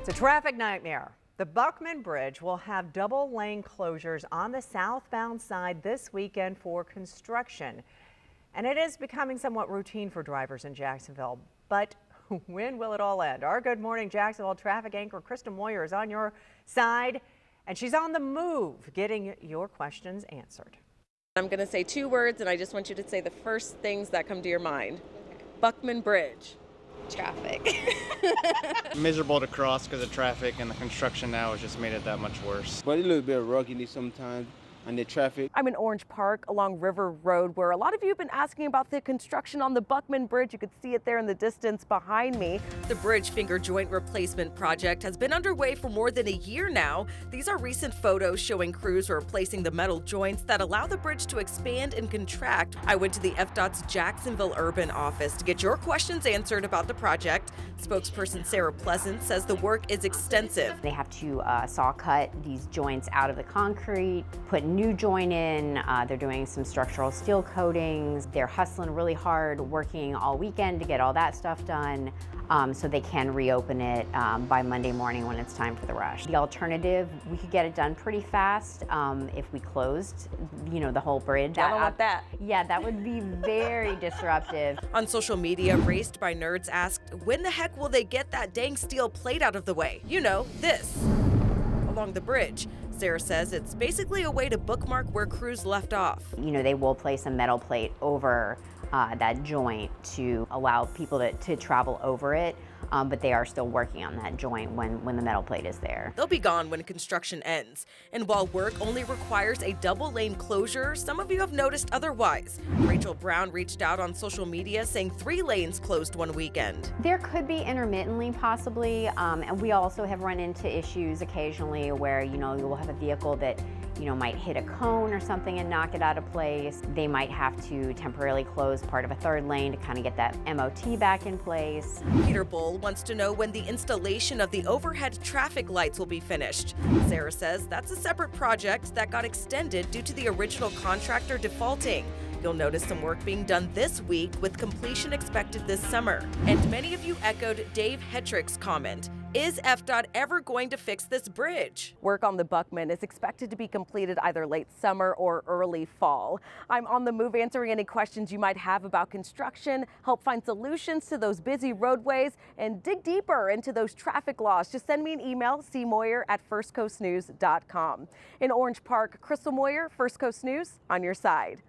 It's a traffic nightmare. The Buckman Bridge will have double lane closures on the southbound side this weekend for construction. And it is becoming somewhat routine for drivers in Jacksonville. But when will it all end? Our Good Morning Jacksonville traffic anchor Krista Moyer is on your side, and she's on the move getting your questions answered. I'm going to say two words, and I just want you to say the first things that come to your mind. Buckman Bridge. Traffic. Miserable to cross because of traffic, and the construction now has just made it that much worse. But a little bit ruggedy sometimes on the traffic. I'm in Orange Park along River Road, where a lot of you have been asking about the construction on the Buckman Bridge. You could see it there in the distance behind me. The bridge finger joint replacement project has been underway for more than a year now. These are recent photos showing crews replacing the metal joints that allow the bridge to expand and contract. I went to the FDOT's Jacksonville Urban office to get your questions answered about the project. Spokesperson Sarah Pleasant says the work is extensive. They have to saw cut these joints out of the concrete, put new joint in. They're doing some structural steel coatings. They're hustling really hard, working all weekend to get all that stuff done so they can reopen it by Monday morning when it's time for the rush. The alternative, we could get it done pretty fast if we closed, the whole bridge. I don't want that. Yeah, that would be very disruptive. On social media, Raised by Nerds asked, when the heck will they get that dang steel plate out of the way? This, along the bridge. Sarah says it's basically a way to bookmark where crews left off. They will place a metal plate over that joint to allow people to travel over it, but they are still working on that joint when the metal plate is there. They'll be gone when construction ends. And while work only requires a double lane closure, some of you have noticed otherwise. Rachel Brown reached out on social media saying 3 lanes closed one weekend. There could be intermittently, possibly, and we also have run into issues occasionally where, you'll have a vehicle that, might hit a cone or something and knock it out of place. They might have to temporarily close part of a 3rd lane to kind of get that MOT back in place. Peter Bull wants to know when the installation of the overhead traffic lights will be finished. Sarah says that's a separate project that got extended due to the original contractor defaulting. You'll notice some work being done this week with completion expected this summer. And many of you echoed Dave Hetrick's comment. Is FDOT ever going to fix this bridge? Work on the Buckman is expected to be completed either late summer or early fall. I'm on the move answering any questions you might have about construction, help find solutions to those busy roadways, and dig deeper into those traffic laws. Just send me an email, cmoyer@firstcoastnews.com. In Orange Park, Crystal Moyer, First Coast News, on your side.